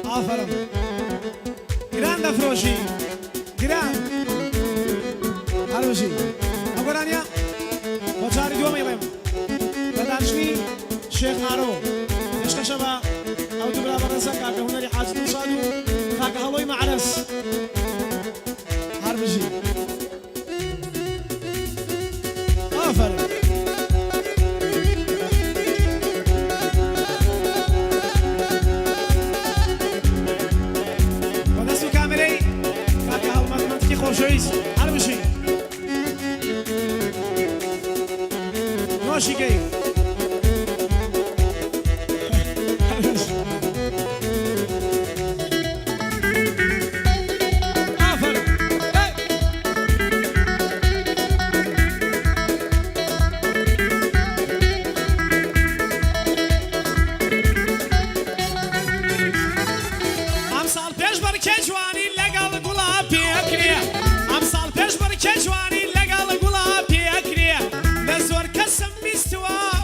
آفرم گران دفروشی گران هروشی أقولانيا وتاري دوما يبين بدانشني شيخ عرو إيش شباب أو تبلا برنسا كاكا هنا لحاج نصادو كاكا هلوي معرس هربجي آفر ودستو كاميري كاكا هل ماتماتيكي خوشويس هربجي نوشي كيف أمصال بيش بركة جواني لقال قلابي أكريه لزور كسم مستوى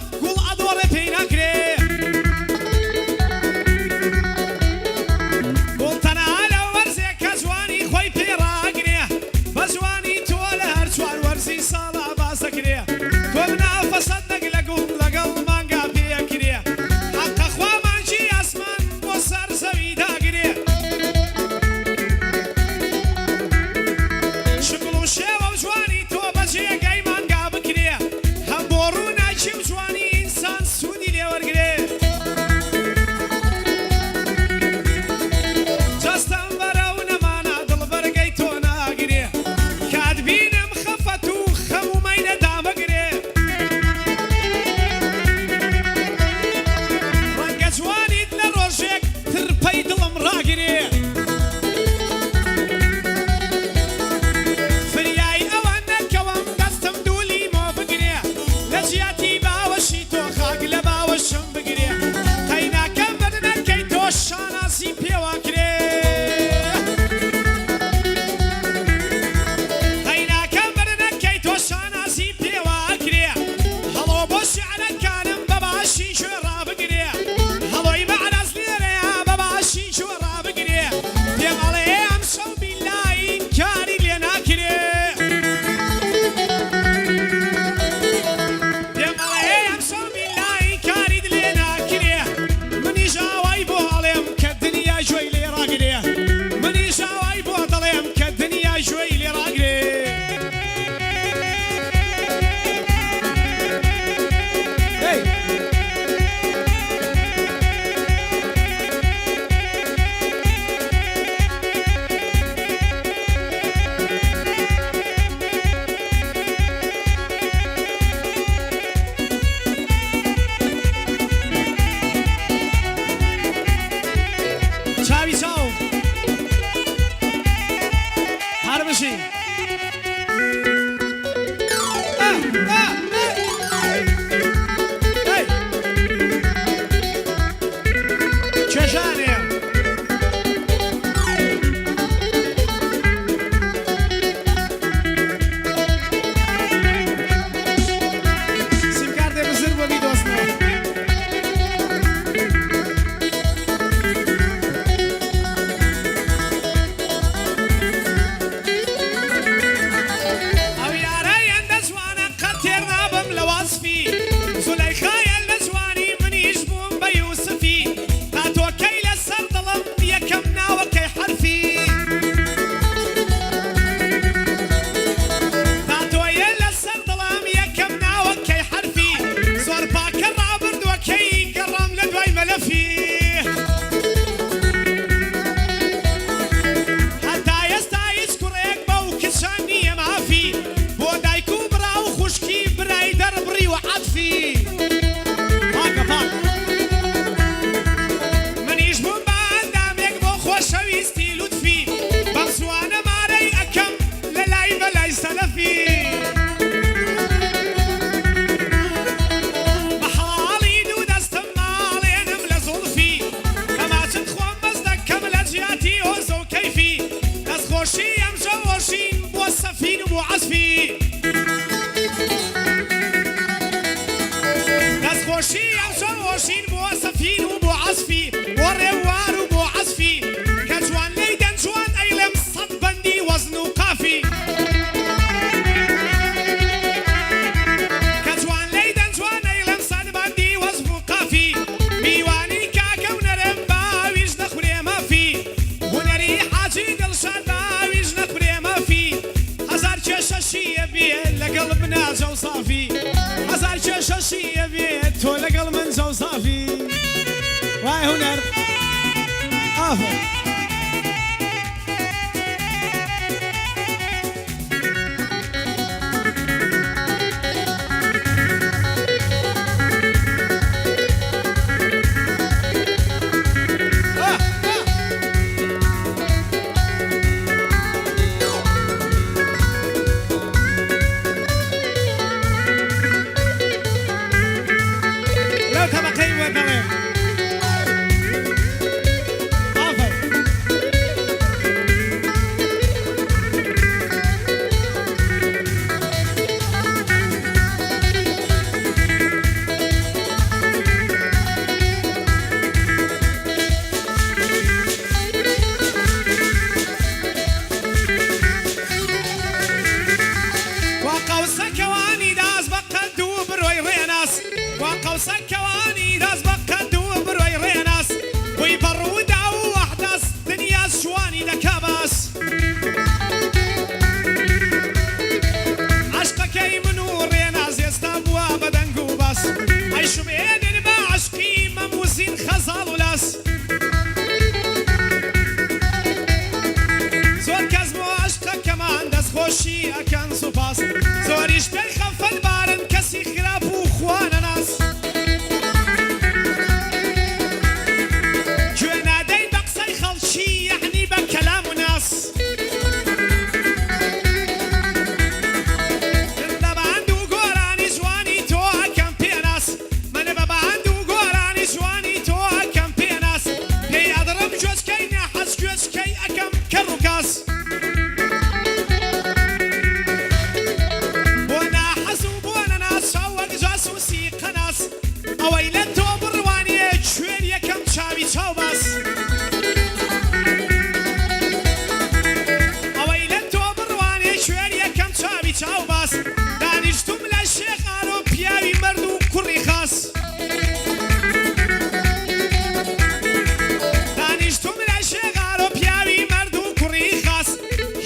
هنر آفر خۆشی ئەکەن سوپاس زۆریش پێی خەفەت بارن کەسی خراپ و خوانە ناس گوێ نادەین بە قسەی خەڵکی یەعنی بە کەلام و ناس لە بەند و گۆرانی جوانی تۆ ئەکەم پێناس منە بە بەند و گۆرانی جوانی تۆ ئەکەم پێناس پێی ئەدڕم گوێچکەی نەحەز گوێچکەی ئەکەم کەڕ و کاس ئەوەی لە تۆ بڕوانێ کوێر یەکەم چاوی چاو باس ئەوەی لە تۆ بڕوانێ کوێر یەکەم چاوی چاو باس دانیشتوم لە شێخانۆ پیاوی مەرد و کوڕی خاس دانیشتوم لە شێخانۆ پیاوی مەرد و کوڕی خاس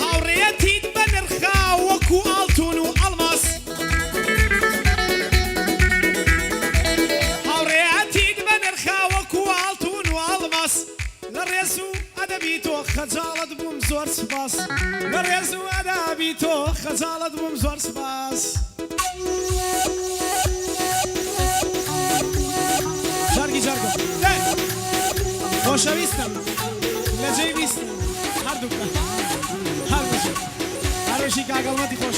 هاوڕێیەتیت بە نرخا وەکو ئاڵتون و ئەڵماس خەجاڵت بووم زۆر سپاس لە ڕێز و ئەدابی تۆ خەجاڵت بووم زۆر سپاس جارگی جارگۆ خۆشەویستم لە جێی ویستم هەردووکە هەروەشی کاگەڵمەتی خۆش